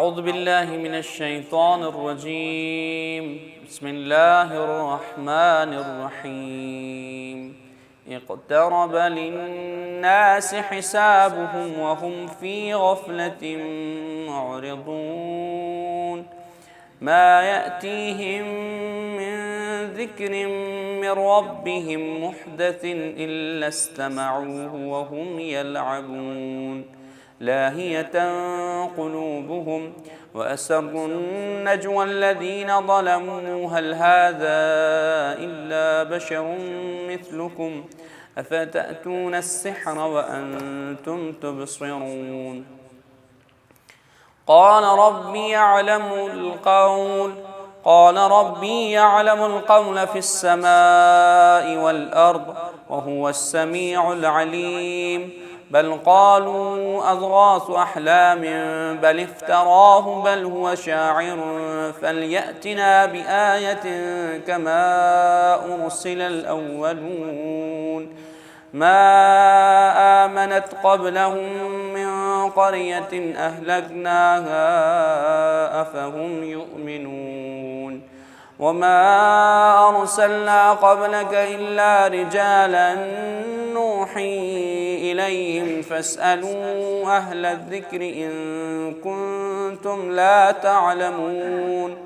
أعوذ بالله من الشيطان الرجيم. بسم الله الرحمن الرحيم. اقترب للناس حسابهم وهم في غفلة معرضون. ما يأتيهم من ذكر من ربهم محدث إلا استمعوه وهم يلعبون لاهية قلوبهم وأسروا النجوى الذين ظلموا هل هذا إلا بشر مثلكم أفتأتون السحر وأنتم تبصرون. قال ربي يعلم القول في السماء والأرض وهو السميع العليم. بل قالوا أضغاث أحلام بل افتراه بل هو شاعر فليأتنا بآية كما أرسل الأولون. ما آمنت قبلهم من قرية أهلكناها أفهم يؤمنون. وما أرسلنا قبلك إلا رجالا نوحي إليهم فاسألوا أهل الذكر إن كنتم لا تعلمون.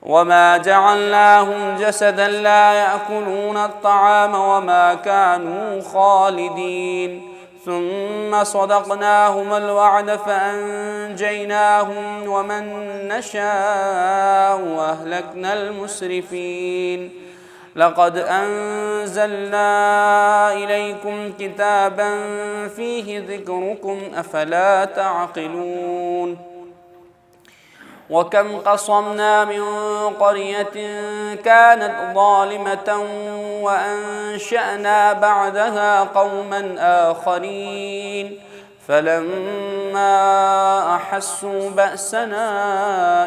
وما جعلناهم جسدا لا يأكلون الطعام وما كانوا خالدين. ثم صدقناهم الوعد فأنجيناهم ومن نشاء وأهلكنا المسرفين. لقد أنزلنا إليكم كتابا فيه ذكركم أفلا تعقلون. وكم قصمنا من قرية كانت ظالمة وأنشأنا بعدها قوما آخرين فلما أحسوا بأسنا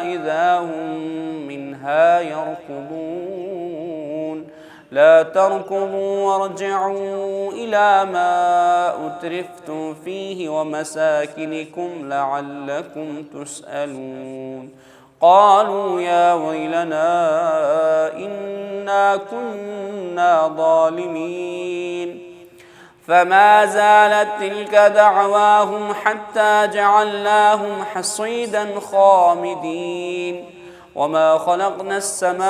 إذا هم منها يركضون. لا تركضوا وارجعوا إلى ما أترفتم فيه ومساكنكم لعلكم تسألون. قالوا يا ويلنا إنا كنا ظالمين. فما زالت تلك دعواهم حتى جعلناهم حصيدا خامدين. وما خلقنا السماء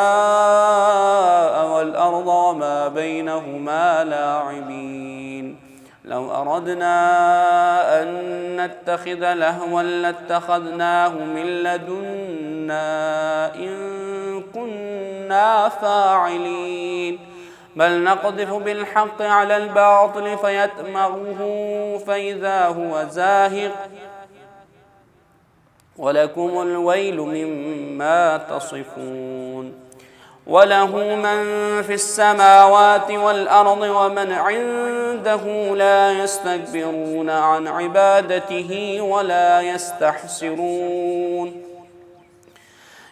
والأرض وما بينهما لاعبين. لو أردنا أن نتخذ لهوا لاتخذناه من لدنا إن كنا فاعلين. بل نقذف بالحق على الباطل فيدمغه فإذا هو زاهق ولكم الويل مما تصفون. وله من في السماوات والأرض ومن عنده لا يستكبرون عن عبادته ولا يستحسرون.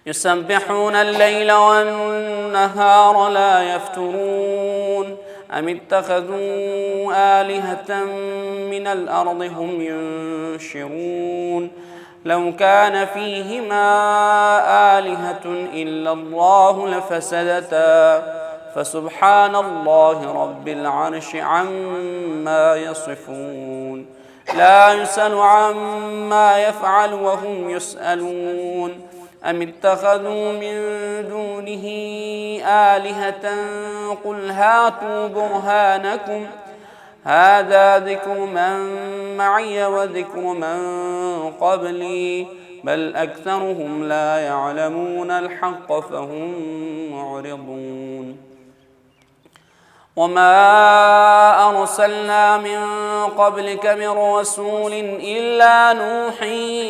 يسبحون الليل والنهار لا يفترون. أم اتخذوا آلهة من الأرض هم ينشرون. لو كان فيهما آلهة إلا الله لفسدتا فسبحان الله رب العرش عما يصفون. لا يسأل عما يفعل وهم يسألون. أم اتخذوا من دونه آلهة قل هاتوا برهانكم هذا ذكر من معي وذكر من قبلي بل أكثرهم لا يعلمون الحق فهم معرضون. وما أرسلنا من قبلك من رسول إلا نوحي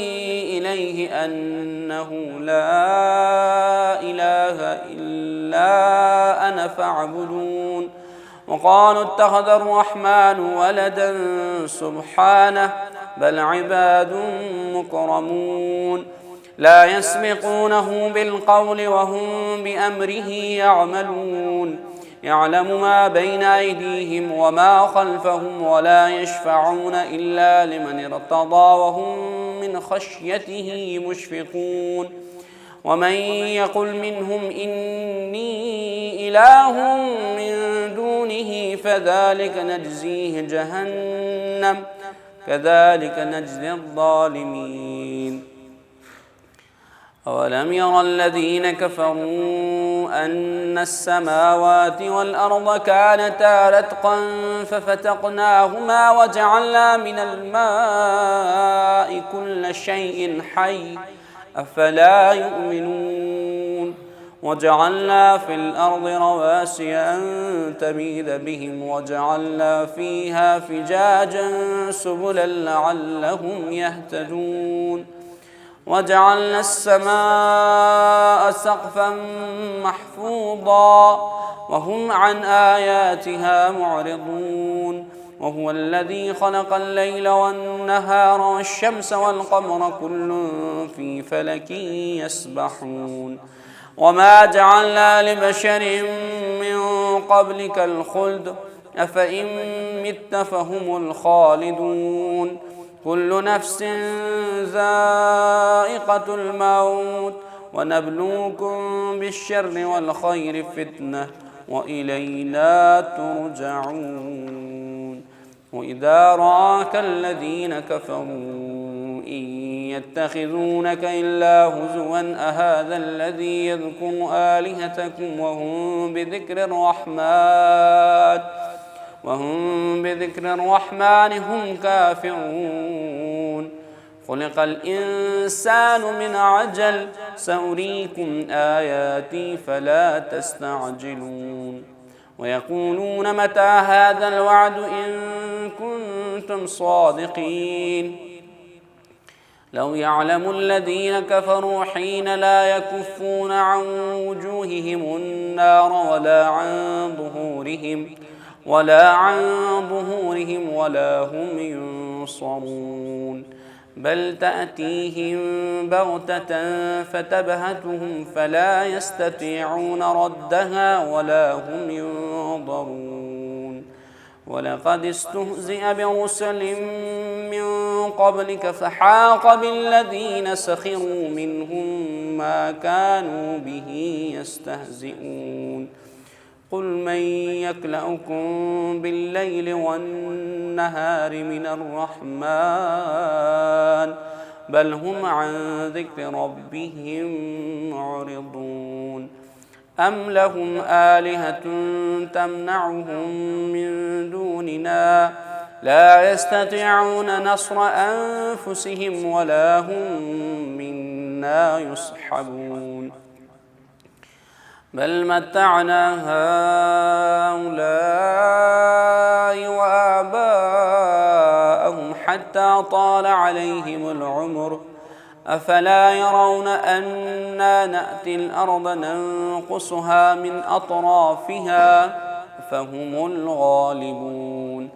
إليه أنه لا إله إلا أنا فاعبدون. وقالوا اتخذ الرحمن ولدا سبحانه بل عباد مكرمون لا يسبقونه بالقول وهم بأمره يعملون. يعلم ما بين أيديهم وما خلفهم ولا يشفعون إلا لمن ارتضى وهم من خشيته مشفقون ومن يقل منهم إني إله من دونه فذلك نجزيه جهنم كذلك نجزي الظالمين أولم ير الذين كفروا أن السماوات والأرض كانتا رتقا ففتقناهما وجعلنا من الماء كل شيء حي أفلا يؤمنون وجعلنا في الأرض رواسي أن تميد بهم وجعلنا فيها فجاجا سبلا لعلهم يهتدون وجعلنا السماء سقفا محفوظا وهم عن آياتها معرضون وهو الذي خلق الليل والنهار والشمس والقمر كل في فلك يسبحون وما جعلنا لبشر من قبلك الخلد أفإن مت فهم الخالدون كل نفس ذائقة الموت ونبلوكم بالشر والخير فتنة وإلينا ترجعون وإذا رآك الذين كفروا إن يتخذونك إلا هزوا أهذا الذي يذكر آلهتكم وهم بذكر الرحمن هم كافرون خلق الإنسان من عجل سأريكم آياتي فلا تستعجلون ويقولون متى هذا الوعد إن كنتم صادقين لو يعلم الذين كفروا حين لا يكفون عن وجوههم النار ولا عن ظهورهم ولا هم ينصرون بل تأتيهم بغتة فتبهتهم فلا يستطيعون ردها ولا هم ينظرون ولقد استهزئ برسل من قبلك فحاق بالذين سخروا منهم ما كانوا به يستهزئون قل من يكلؤكم بالليل والنهار من الرحمن بل هم عن ذكر ربهم معرضون أم لهم آلهة تمنعهم من دوننا لا يستطيعون نصر أنفسهم ولا هم منا يصحبون بل متعنا هؤلاء وآباءهم حتى طال عليهم العمر أفلا يرون أنا نأتي الأرض ننقصها من أطرافها فهم الغالبون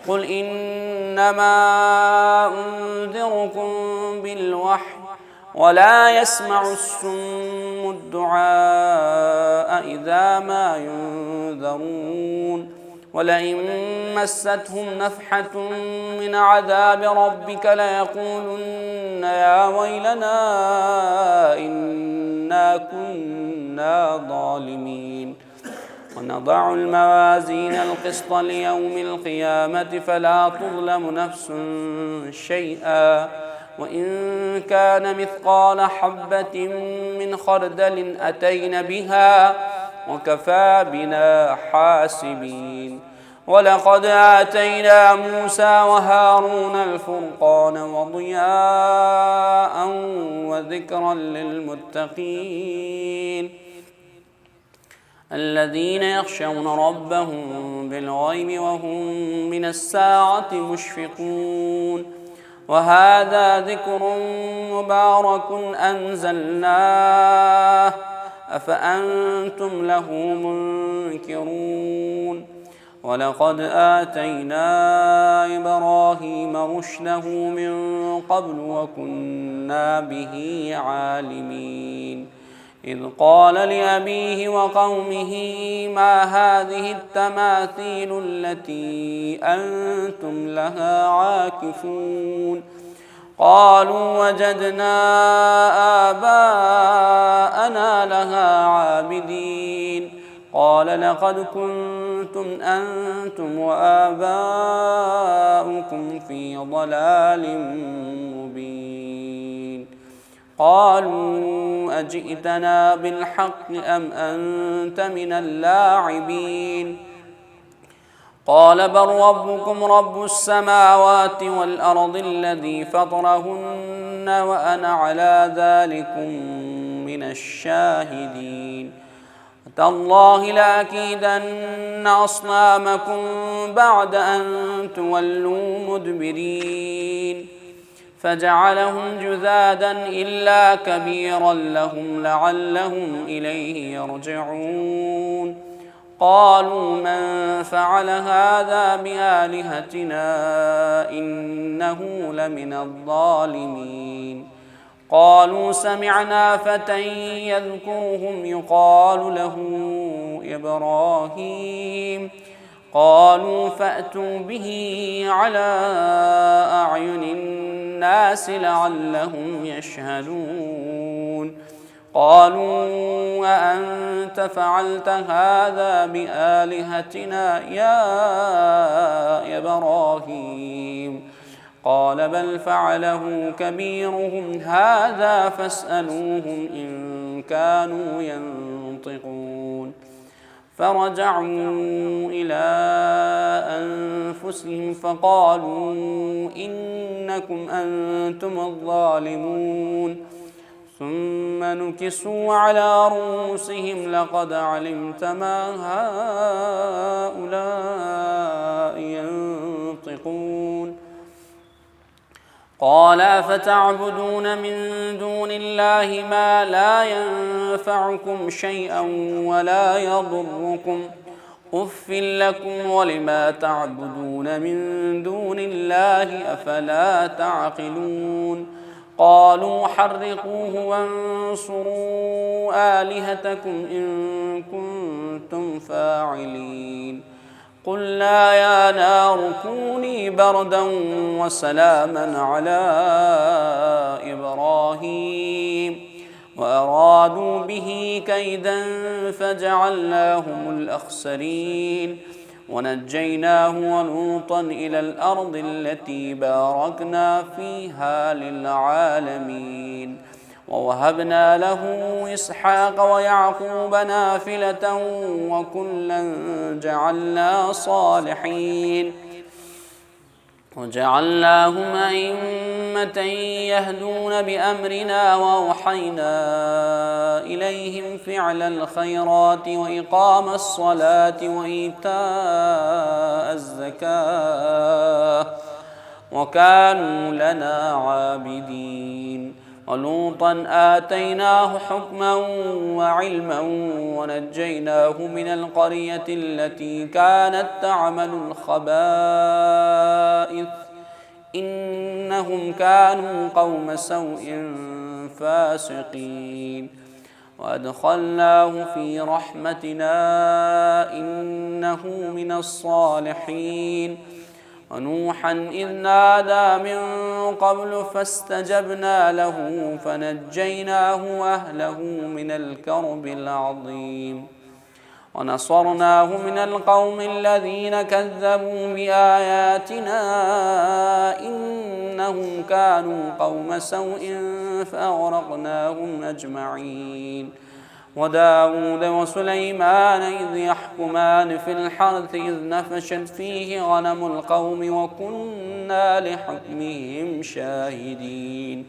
قل إنما أنذركم بالوحي ولا يسمع الصم الدعاء إذا ما ينذرون ولئن مستهم نفحة من عذاب ربك ليقولن يا ويلنا إنا كنا ظالمين ونضع الموازين القسط ليوم القيامة فلا تظلم نفس شيئا وإن كان مثقال حبة من خردل أتينا بها وكفى بنا حاسبين ولقد آتينا موسى وهارون الفرقان وضياء وذكرا للمتقين الذين يخشون ربهم بالغيب وهم من الساعة مشفقون وهذا ذكر مبارك أنزلناه أفأنتم له منكرون ولقد آتينا إبراهيم رشده من قبل وكنا به عالمين إذ قال لأبيه وقومه ما هذه التماثيل التي أنتم لها عاكفون قالوا وجدنا آباءنا لها عابدين قال لقد كنتم أنتم وآباؤكم في ضلال مبين قالوا أجئتنا بالحق أم أنت من اللاعبين قال بل ربكم رب السماوات والأرض الذي فطرهن وأنا على ذلكم من الشاهدين تالله لأكيدن أصنامكم بعد أن تولوا مدبرين فجعلهم جذاذا إلا كبيرا لهم لعلهم إليه يرجعون قالوا من فعل هذا بآلهتنا إنه لمن الظالمين قالوا سمعنا فتى يذكرهم يقال له إبراهيم قالوا فأتوا به على أعين الناس لعلهم يشهدون قالوا أأنت فعلت هذا بآلهتنا يا إبراهيم قال بل فعله كبيرهم هذا فاسألوهم إن كانوا ينطقون فرجعوا إلى أنفسهم فقالوا إنكم أنتم الظالمون ثم نكسوا على رؤوسهم لقد علمت ما هؤلاء ينطقون قال أفتعبدون من دون الله ما لا ينفعكم شيئا ولا يضركم أف لكم ولما تعبدون من دون الله أفلا تعقلون قالوا حرقوه وانصروا آلهتكم إن كنتم فاعلين قلنا يا نار كوني بردا وسلاما على إبراهيم وأرادوا به كيدا فجعلناهم الأخسرين ونجيناه ولوطا إلى الأرض التي باركنا فيها للعالمين ووهبنا له إسحاق ويعقوب نافلة وكلا جعلنا صالحين وجعلناهم أئمة يهدون بأمرنا وأوحينا إليهم فعل الخيرات وإقام الصلاة وإيتاء الزكاة وكانوا لنا عابدين ولوطا آتيناه حكما وعلما ونجيناه من القرية التي كانت تعمل الخبائث إنهم كانوا قوم سوء فاسقين وأدخلناه في رحمتنا إنه من الصالحين ونوحا إذ نادى من قبل فاستجبنا له فنجيناه وأهله من الكرب العظيم ونصرناه من القوم الذين كذبوا بآياتنا إنهم كانوا قوم سوء فأغرقناهم أجمعين وداود وسليمان إذ يحكمان في الحرث إذ نفشت فيه غنم القوم وكنا لحكمهم شاهدين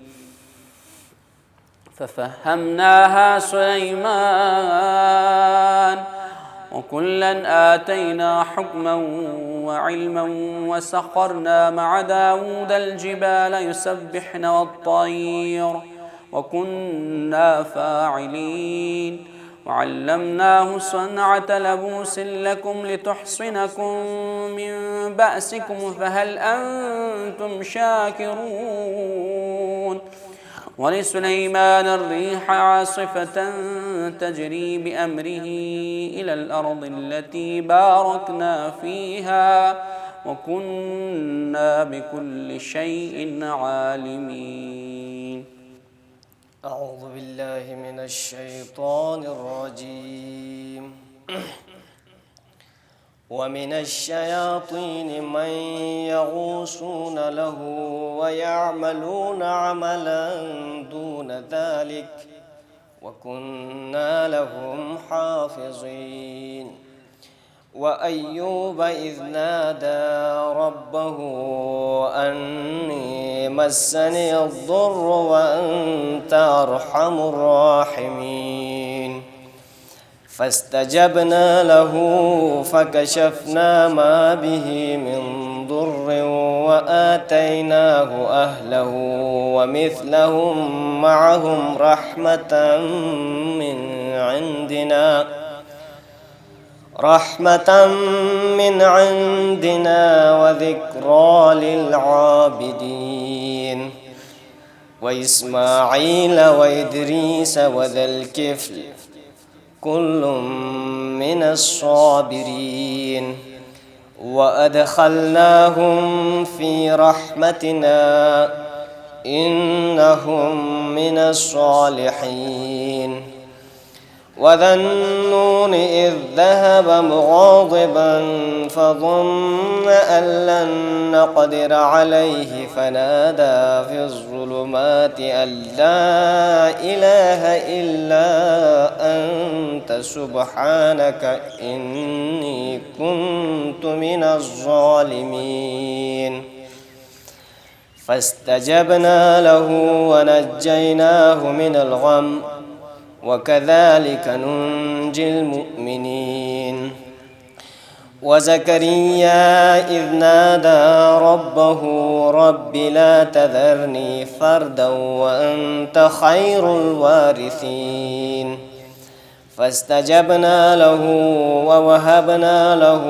ففهمناها سليمان وكلا آتينا حكما وعلما وسخرنا مع داود الجبال يسبحن والطير وكنا فاعلين وعلمناه صنعة لبوس لكم لتحصنكم من بأسكم فهل أنتم شاكرون ولسليمان الريح عاصفة تجري بأمره إلى الأرض التي باركنا فيها وكنا بكل شيء عالمين. أعوذ بالله من الشيطان الرجيم. ومن الشياطين من يغوصون له ويعملون عملا دون ذلك وكنا لهم حافظين. وأيوب إذ نادى ربه أني مسني الضر وأنت أرحم الراحمين فاستجبنا له فكشفنا ما به من ضر وآتيناه أهله ومثلهم معهم رحمة من عندنا وذكرى للعابدين. وإسماعيل وإدريس وذا الكفل كل من الصابرين وأدخلناهم في رحمتنا إنهم من الصالحين. وذا النون إذ ذهب مغاضبا فظن أن لن نقدر عليه فنادى في الظلمات أن لا إله إلا أنت سبحانك إني كنت من الظالمين. فاستجبنا له ونجيناه من الغم وكذلك ننجي المؤمنين. وزكريا إذ نادى ربه رب لا تذرني فردا وأنت خير الوارثين فاستجبنا له ووهبنا له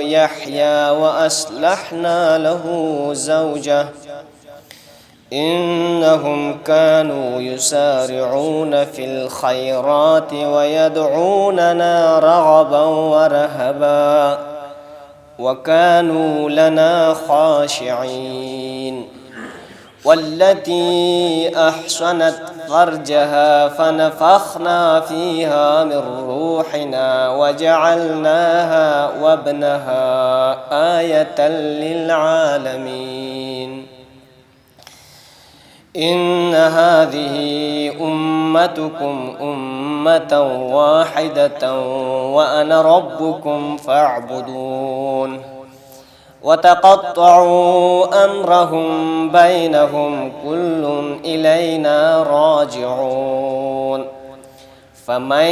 يحيى وأصلحنا له زوجه إنهم كانوا يسارعون في الخيرات ويدعوننا رغبا ورهبا وكانوا لنا خاشعين. والتي أحصنت فرجها فنفخنا فيها من روحنا وجعلناها وابنها آية للعالمين. إن هذه أمتكم أمة واحدة وأنا ربكم فاعبدون. وتقطعوا أمرهم بينهم كل إلينا راجعون. فمن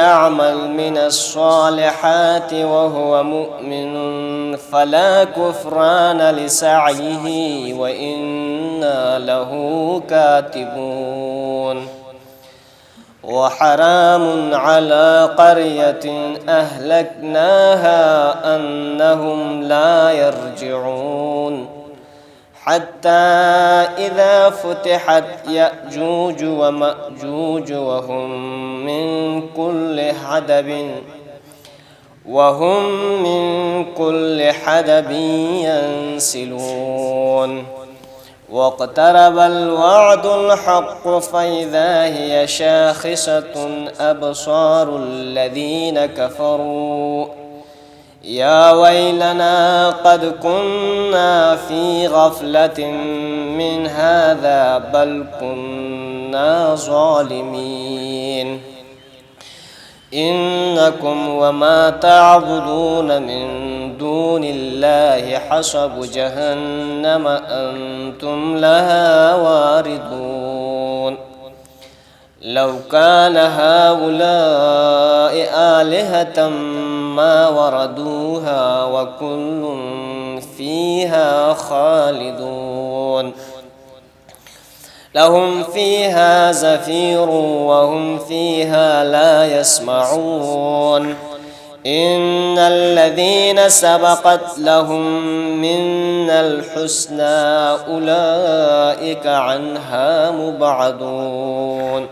يعمل من الصالحات وهو مؤمن فلا كفران لسعيه وإنا له كاتبون. وحرام على قرية أهلكناها أنهم لا يرجعون حتى إذا فتحت يأجوج ومأجوج وهم من كل حدب ينسلون. واقترب الوعد الحق فإذا هي شاخصة أبصار الذين كفروا يا ويلنا قد كنا في غفلة من هذا بل كنا ظالمين. إنكم وما تعبدون من دون الله حصب جهنم أنتم لها واردون. لو كان هؤلاء آلهة ما وردوها وكل فيها خالدون. لهم فيها زفير وهم فيها لا يسمعون. إن الذين سبقت لهم منا الحسنى أولئك عنها مبعدون.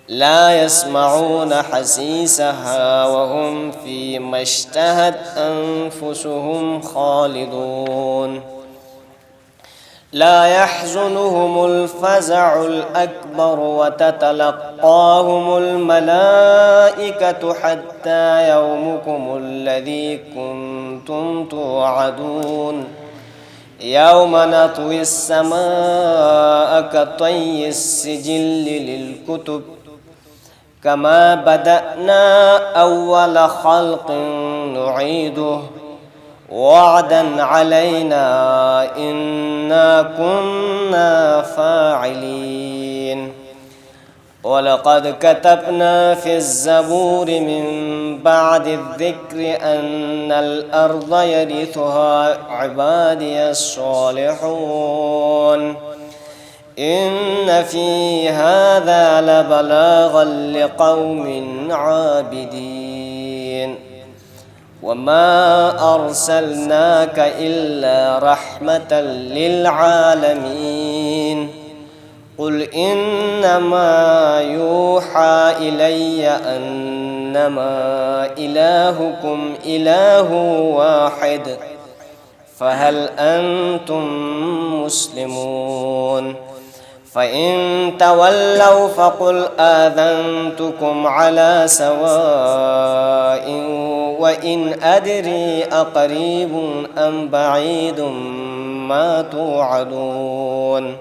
لا يسمعون حسيسها وهم فيما اشتهت أنفسهم خالدون لا يحزنهم الفزع الأكبر وتتلقاهم الملائكة حتى يومكم الذي كنتم توعدون يوم نطوي السماء كطي السجل للكتب كما بدأنا أول خلق نعيده وعدا علينا إنا كنا فاعلين ولقد كتبنا في الزبور من بعد الذكر أن الأرض يرثها عبادي الصالحون إن في هذا لبلاغا لقوم عابدين وما أرسلناك إلا رحمة للعالمين قل إنما يوحى إلي أنما إلهكم إله واحد فهل أنتم مسلمون فإن تولوا فقل آذنتكم على سواء وإن أدري أقريب أم بعيد ما توعدون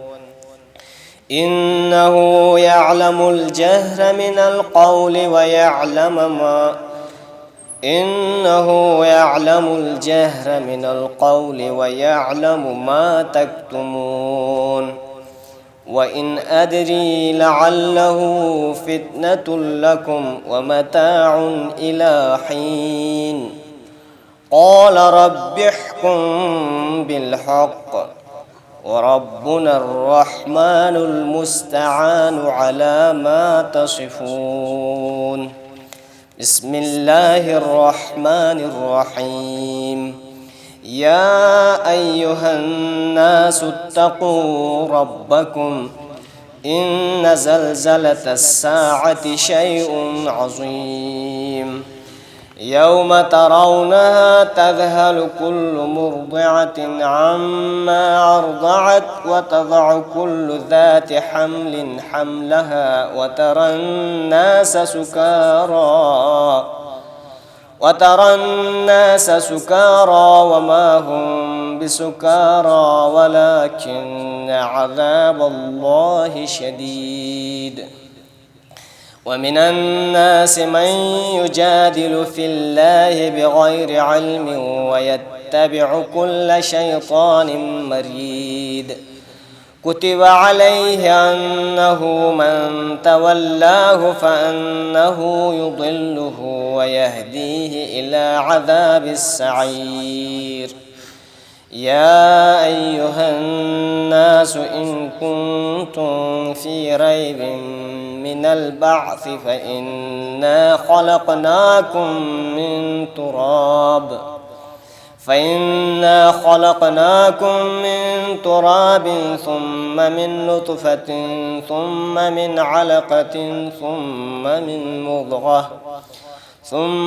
إنه يعلم الجهر من القول ويعلم ما تكتمون وإن أدري لعله فتنة لكم ومتاع إلى حين قال رب احكم بالحق وربنا الرحمن المستعان على ما تصفون بسم الله الرحمن الرحيم يا أيها الناس اتقوا ربكم إن زلزلة الساعة شيء عظيم يوم ترونها تذهل كل مرضعة عما أرضعت وتضع كل ذات حمل حملها وترى الناس سكارى وما هم بسكارى ولكن عذاب الله شديد ومن الناس من يجادل في الله بغير علم ويتبع كل شيطان مريد كتب عليه أنه من تولاه فأنه يضله ويهديه إلى عذاب السعير يا أيها الناس إن كنتم في ريب من البعث فإنا خلقناكم من تراب ثم من نطفة ثم من علقة ثم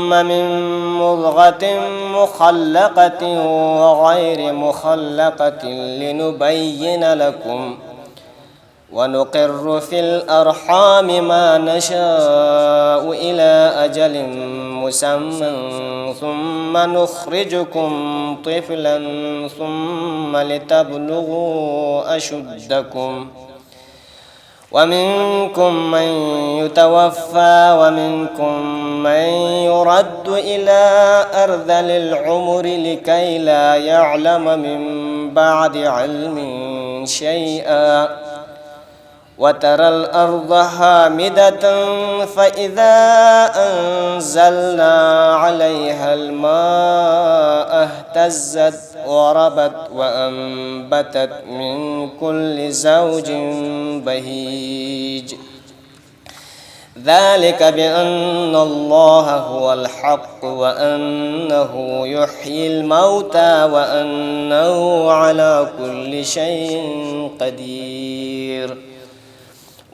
من مضغة مخلقة وغير مخلقة لنبين لكم ونقر في الأرحام ما نشاء إلى أجل مسمى ثم نخرجكم طفلا ثم لتبلغوا أشدكم ومنكم من يتوفى ومنكم من يرد إلى أرذل العمر لكي لا يعلم من بعد علم شيئا وترى الأرض هامدة فإذا أنزلنا عليها الماء اهتزت وربت وأنبتت من كل زوج بهيج ذلك بأن الله هو الحق وأنه يحيي الموتى وأنه على كل شيء قدير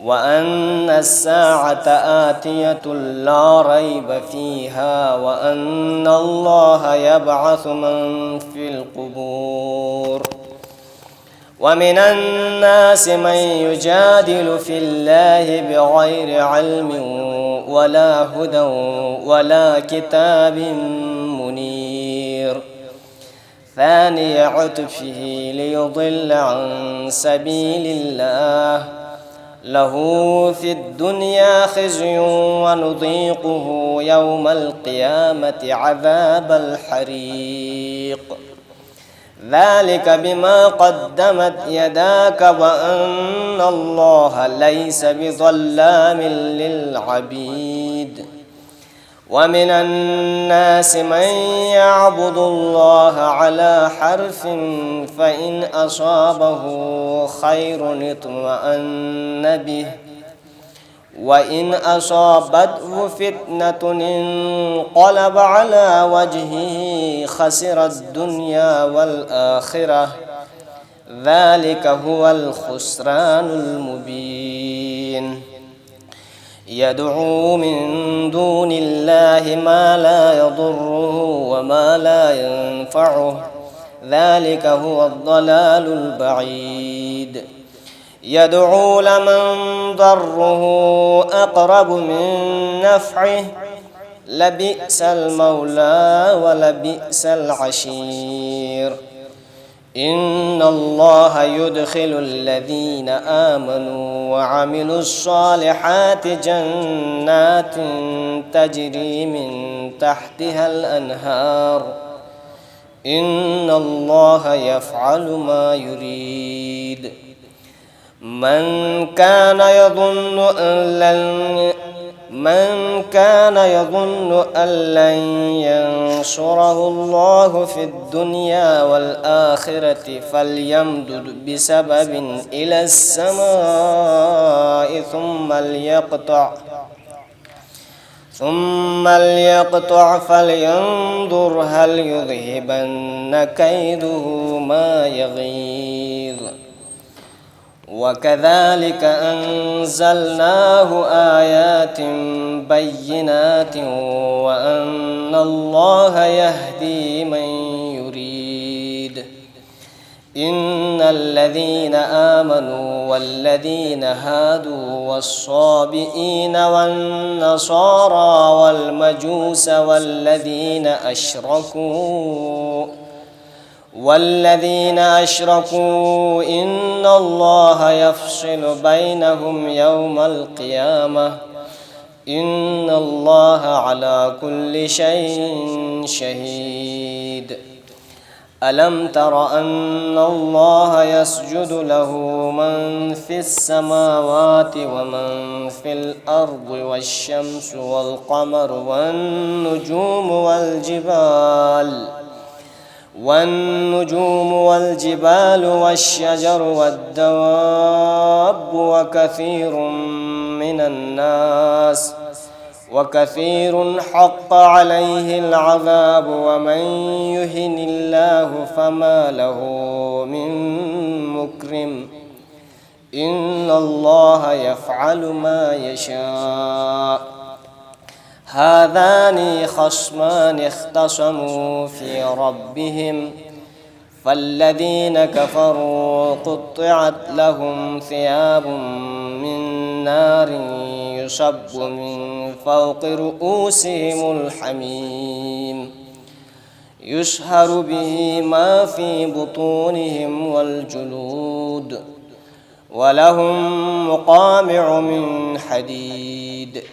وأن الساعة آتية لا ريب فيها وأن الله يبعث من في القبور. ومن الناس من يجادل في الله بغير علم ولا هدى ولا كتاب منير ثاني عطفه ليضل عن سبيل الله له في الدنيا خزي ونذيقه يوم القيامة عذاب الحريق ذلك بما قدمت يداك وأن الله ليس بظلام للعبيد. ومن الناس من يعبد الله على حرف فإن أصابه خير اطمأن به وإن أصابته فتنة انقلب على وجهه خسر الدنيا والآخرة ذلك هو الخسران المبين. يدعو من دون الله ما لا يضره وما لا ينفعه ذلك هو الضلال البعيد. يدعو لمن ضره أقرب من نفعه لبئس المولى ولبئس العشير. إن الله يدخل الذين آمنوا وعملوا الصالحات جنات تجري من تحتها الأنهار إن الله يفعل ما يريد. من كان يظن أن لن ينصره الله في الدنيا والآخرة فليمدد بسبب إلى السماء ثم ليقطع فلينظر هل يذهبن كيده ما يغيظ. وكذلك أنزلناه آيات بينات وأن الله يهدي من يريد. إن الذين آمنوا والذين هادوا والصابئين والنصارى والمجوس والذين أشركوا إن الله يفصل بينهم يوم القيامة إن الله على كل شيء شهيد. ألم تر أن الله يسجد له من في السماوات ومن في الأرض والشمس والقمر والنجوم والجبال والشجر والدواب وكثير حق عليه العذاب ومن يهن الله فما له من مكرم إن الله يفعل ما يشاء. هذان خصمان اختصموا في ربهم فالذين كفروا قطعت لهم ثياب من نار يصب من فوق رؤوسهم الحميم يسهر به ما في بطونهم والجلود ولهم مقامع من حديد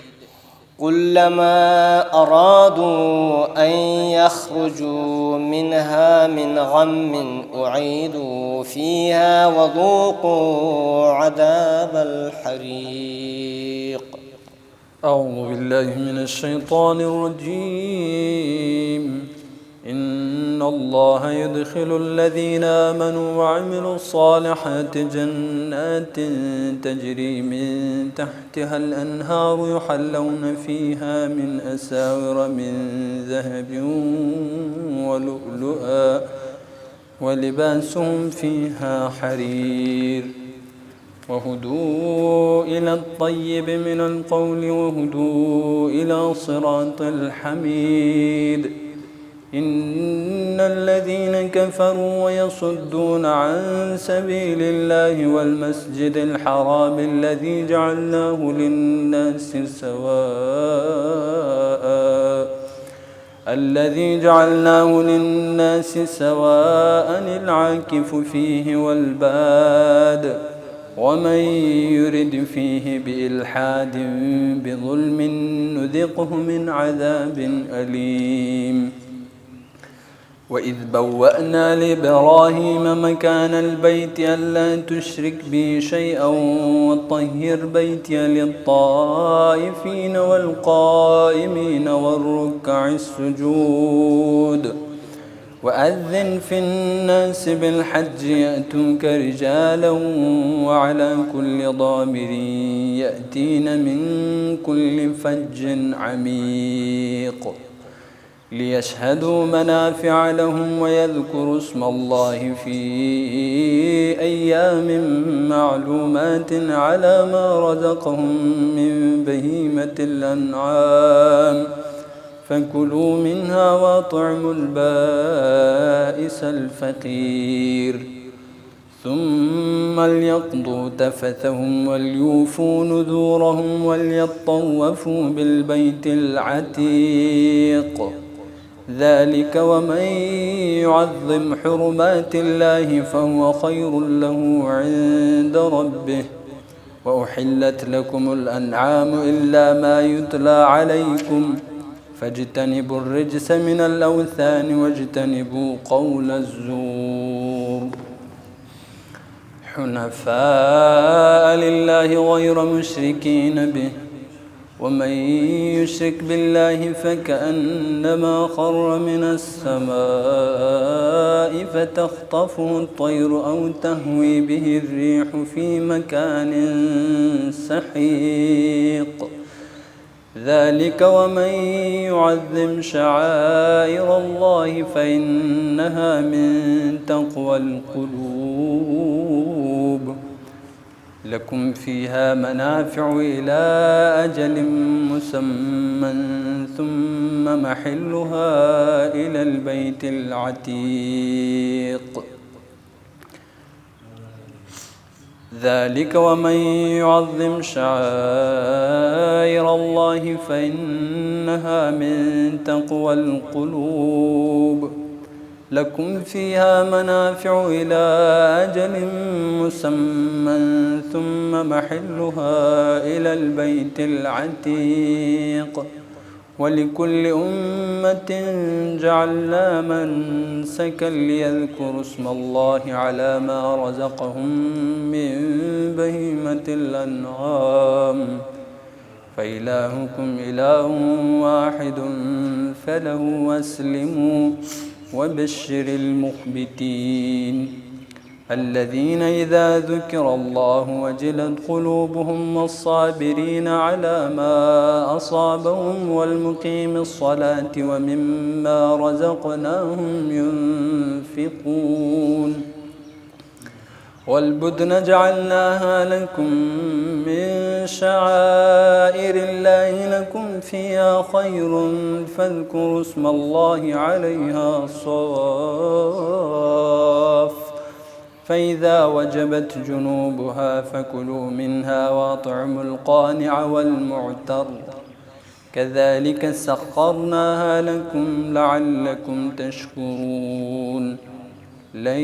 كلما أرادوا أن يخرجوا منها من غم أعيدوا فيها وذوقوا عذاب الحريق. أعوذ بالله من الشيطان الرجيم. إن الله يدخل الذين آمنوا وعملوا الصالحات جنات تجري من تحتها الأنهار يحلون فيها من أساور من ذهب ولؤلؤا ولباسهم فيها حرير وهدوا إلى الطيب من القول وهدوا إلى صراط الحميد. إن الذين كفروا ويصدون عن سبيل الله والمسجد الحرام الذي جعلناه للناس سواء العاكف فيه والباد ومن يرد فيه بإلحاد بظلم نذقه من عذاب أليم. وإذ بوأنا لإبراهيم مكان البيت ألا تشرك بي شيئا وطهر بيتي للطائفين والقائمين والركع السجود. وأذن في الناس بالحج يأتوك رجالا وعلى كل ضامر يأتين من كل فج عميق ليشهدوا منافع لهم ويذكروا اسم الله في أيام معلومات على ما رزقهم من بهيمة الأنعام فكلوا منها وأطعموا البائس الفقير ثم ليقضوا تفثهم وليوفوا نذورهم وليطوفوا بالبيت العتيق. ذلك ومن يعظم حرمات الله فهو خير له عند ربه. وأحلت لكم الأنعام إلا ما يتلى عليكم فاجتنبوا الرجس من الأوثان واجتنبوا قول الزور حنفاء لله غير مشركين به ومن يشرك بالله فكأنما خر من السماء فتخطفه الطير أو تهوي به الريح في مكان سحيق. ذلك ومن يعظم شعائر الله فإنها من تقوى القلوب. لكم فيها منافع إلى أجل مسمى ثم محلها إلى البيت العتيق. ذلك ومن يعظم شعائر الله فإنها من تقوى القلوب. لكم فيها منافع إلى أجل مسمى ثم محلها إلى البيت العتيق. ولكل أمة جعلنا منسكا ليذكروا اسم الله على ما رزقهم من بهيمة الأنعام فإلهكم إله واحد فله أسلموا وبشر المخبتين الذين إذا ذكر الله وجلت قلوبهم والصابرين على ما أصابهم والمقيم الصلاة ومما رزقناهم ينفقون. والبدن جعلناها لكم من شعائر الله لكم فيها خير فاذكروا اسم الله عليها صواف فإذا وجبت جنوبها فكلوا منها وأطعموا القانع والمعتر كذلك سخرناها لكم لعلكم تشكرون. لن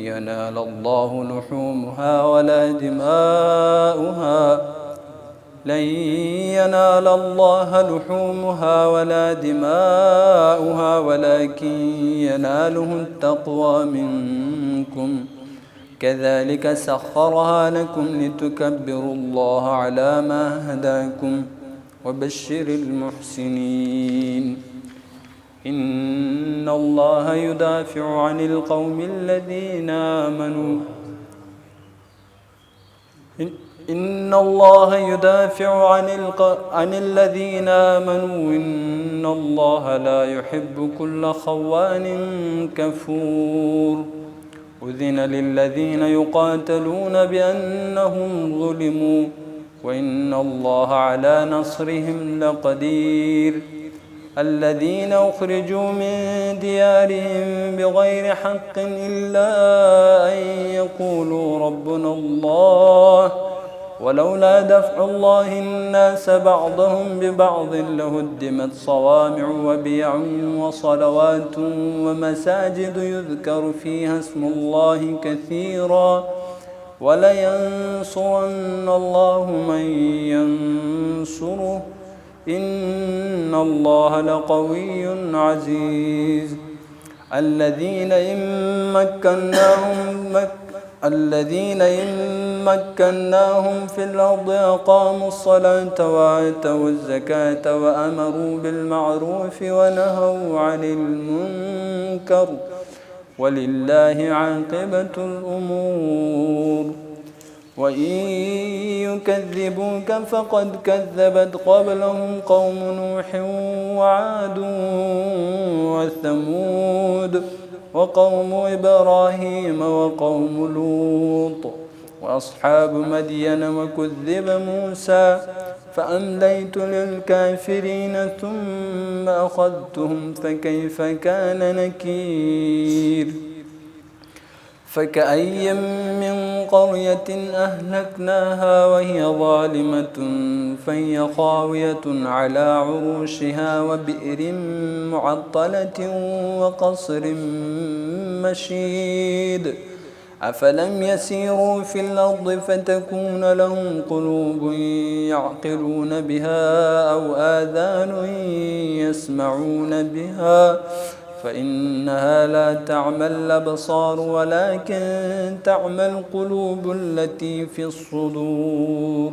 ينال الله لحومها ولا دماؤها ولكن يناله التقوى منكم. كذلك سخرها لكم لتكبروا الله على ما هداكم وبشر المحسنين. إن الله يدافع عن القوم الذين آمنوا إن الله لا يحب كل خوان كفور. أذن للذين يقاتلون بأنهم ظلموا وإن الله على نصرهم لقدير. الذين أخرجوا من ديارهم بغير حق إلا أن يقولوا ربنا الله ولولا دفع الله الناس بعضهم ببعض لهدمت صوامع وبيع وصلوات ومساجد يذكر فيها اسم الله كثيرا ولينصرن الله من ينصره إن الله لقوي عزيز. الذين إن مكناهم في الأرض أقاموا الصلاة وآتوا الزكاة وأمروا بالمعروف ونهوا عن المنكر ولله عاقبة الأمور. وإن يكذبوك فقد كذبت قبلهم قوم نوح وعاد وثمود وقوم إبراهيم وقوم لوط وأصحاب مدين وكذب موسى فأمليت للكافرين ثم أخذتهم فكيف كان نكير. فكأي من قرية أهلكناها وهي ظالمة فهي خاوية على عروشها وبئر معطلة وقصر مشيد. أفلم يسيروا في الأرض فتكون لهم قلوب يعقلون بها أو آذان يسمعون بها فإنها لا تعمى الأبصار ولكن تعمى القلوب التي في الصدور.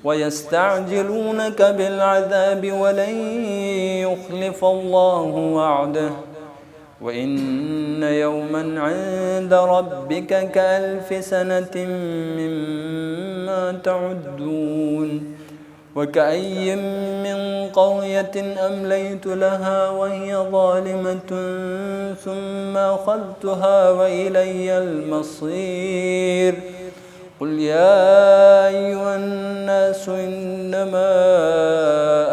ويستعجلونك بالعذاب ولن يخلف الله وعده وإن يوما عند ربك كألف سنة مما تعدون. وكأي من قرية أمليت لها وهي ظالمة ثم أخذتها وإلي المصير. قل يا أيها الناس إنما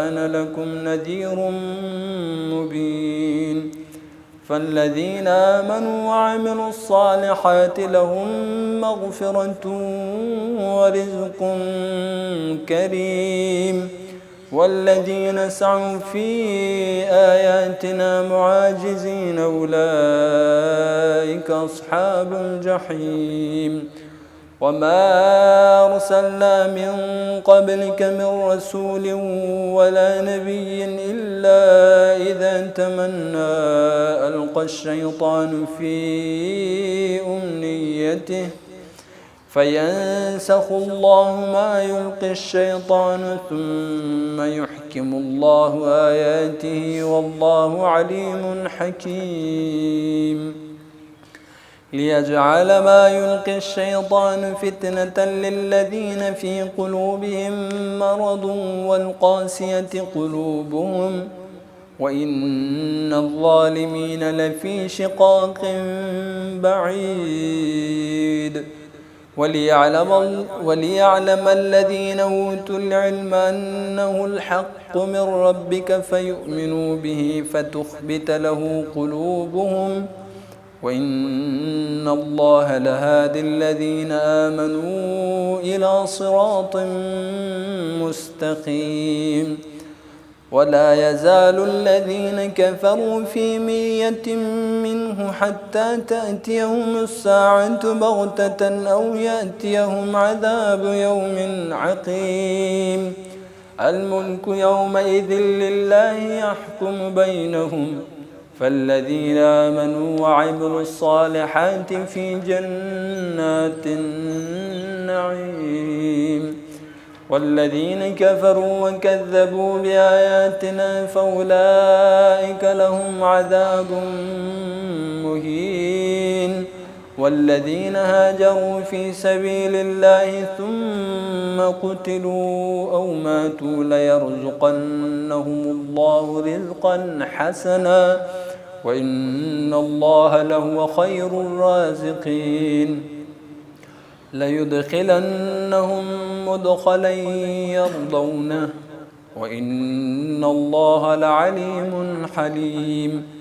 أنا لكم نذير مبين. فالذين آمنوا وعملوا الصالحات لهم مغفرة ورزق كريم والذين سعوا في آياتنا معاجزين أولئك أصحاب الجحيم. وما أرسلنا من قبلك من رسول ولا نبي إلا إذا تمنى ألقى الشيطان في أمنيته فينسخ الله ما يلقي الشيطان ثم يحكم الله آياته والله عليم حكيم. ليجعل ما يلقي الشيطان فتنة للذين في قلوبهم مرض والقاسية قلوبهم وإن الظالمين لفي شقاق بعيد. وليعلم الذين أوتوا العلم أنه الحق من ربك فيؤمنوا به فتخبت له قلوبهم وإن الله لهادي الذين آمنوا إلى صراط مستقيم. ولا يزال الذين كفروا في مرية منه حتى تأتيهم الساعة بغتة أو يأتيهم عذاب يوم عقيم. الملك يومئذ لله يحكم بينهم فالذين آمنوا وعملوا الصالحات في جنات النعيم والذين كفروا وكذبوا بآياتنا فأولئك لهم عذاب مهين. والذين هاجروا في سبيل الله ثم قتلوا أو ماتوا ليرزقنهم الله رزقا حسنا وإن الله لهو خير الرازقين. ليدخلنهم مدخلا يرضونه وإن الله لعليم حليم.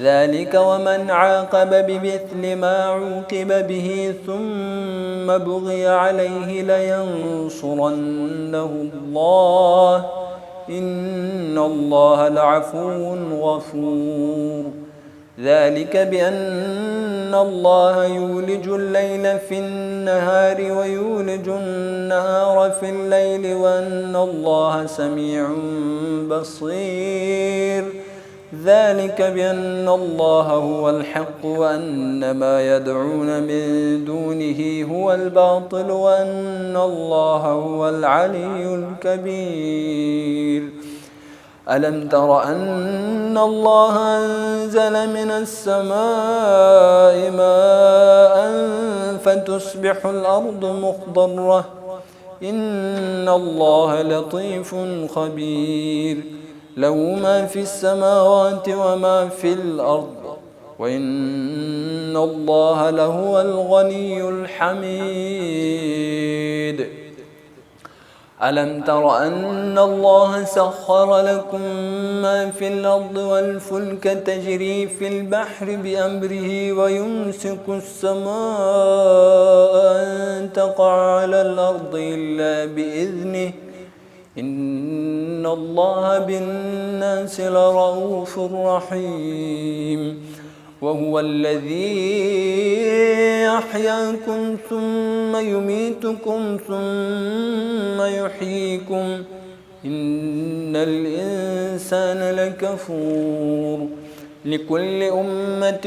ذلك ومن عاقب بمثل ما عوقب به ثم بغي عليه لينصرنه الله إن الله لعفو غفور. ذلك بأن الله يولج الليل في النهار ويولج النهار في الليل وأن الله سميع بصير. ذلك بأن الله هو الحق وأن ما يدعون من دونه هو الباطل وأن الله هو العلي الكبير. ألم تر أن الله أنزل من السماء ماء فتصبح الأرض مخضرة إن الله لطيف خبير. له ما في السماوات وما في الأرض وإن الله لهو الغني الحميد. ألم تر أن الله سخر لكم ما في الأرض والفلك تجري في البحر بأمره ويمسك السماء أن تقع على الأرض إلا بإذنه إن الله بالناس لرءوف رحيم. وهو الذي يحياكم ثم يميتكم ثم يحييكم إن الإنسان لكفور. لكل أمة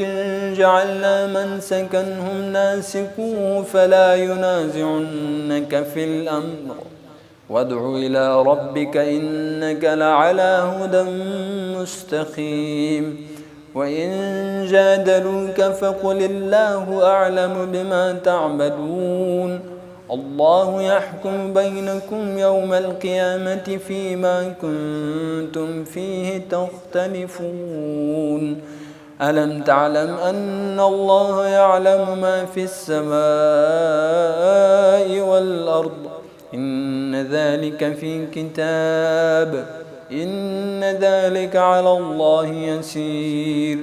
جعلنا منسكا هم ناسكوه فلا ينازعنك في الأمر وادع إلى ربك إنك لعلى هدى مستقيم. وإن جادلوك فقل الله أعلم بما تعملون الله يحكم بينكم يوم القيامة فيما كنتم فيه تختلفون. ألم تعلم أن الله يعلم ما في السماء والأرض إن ذلك في كتاب إن ذلك على الله يسير.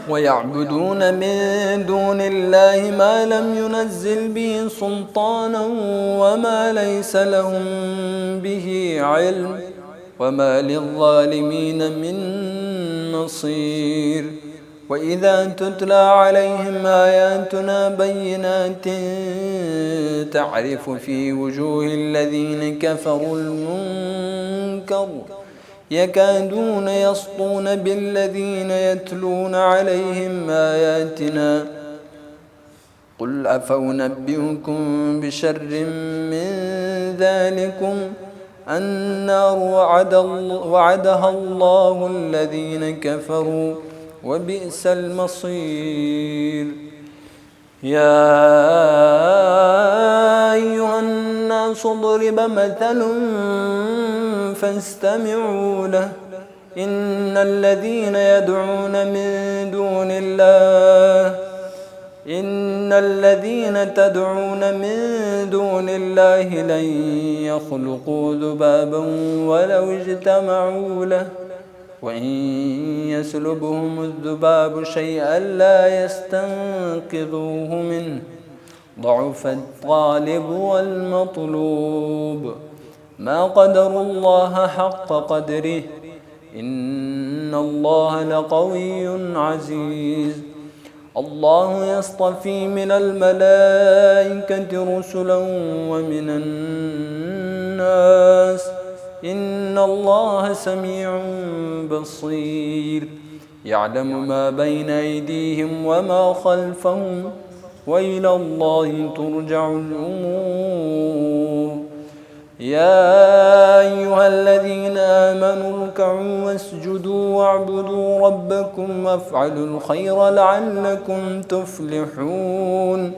ويعبدون من دون الله ما لم ينزل به سلطانا وما ليس لهم به علم وما للظالمين من نصير. وإذا تتلى عليهم آياتنا بينات تعرف في وجوه الذين كفروا المنكر يكادون يسطون بالذين يتلون عليهم آياتنا قل أفأنبئكم بشر من ذلكم النار وعدها الله الذين كفروا وبئس المصير. يا أيها الناس ضرب مثل فاستمعوا له إن الذين تدعون من دون الله لن يخلقوا ذبابا ولو اجتمعوا له وإن يسلبهم الذباب شيئا لا يستنقذوه منه ضعف الطالب والمطلوب. ما قدروا الله حق قدره إن الله لقوي عزيز. الله يصطفي من الملائكة رسلا ومن الناس إن الله سميع بصير. يعلم ما بين أيديهم وما خلفهم وإلى الله ترجع الأمور. يا أيها الذين آمنوا اركعوا واسجدوا واعبدوا ربكم وافعلوا الخير لعلكم تفلحون.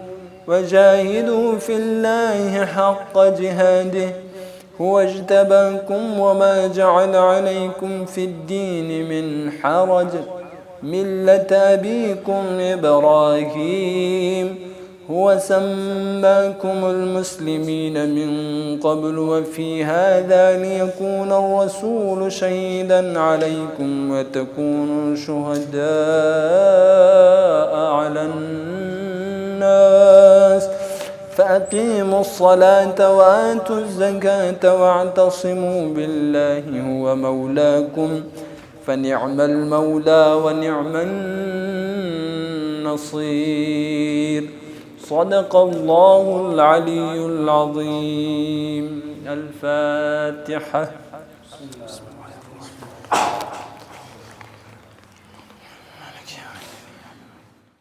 وجاهدوا في الله حق جهاده هو اجتباكم وما جعل عليكم في الدين من حرج ملة أبيكم إبراهيم هو سماكم المسلمين من قبل وفي هذا ليكون الرسول شهيدا عليكم وتكونوا شهداء على الناس فأقيموا الصلاة وآتوا الزكاة واعتصموا بالله هو مولاكم فنعم المولى ونعم النصير. صدق الله العلي العظيم. الفاتحة.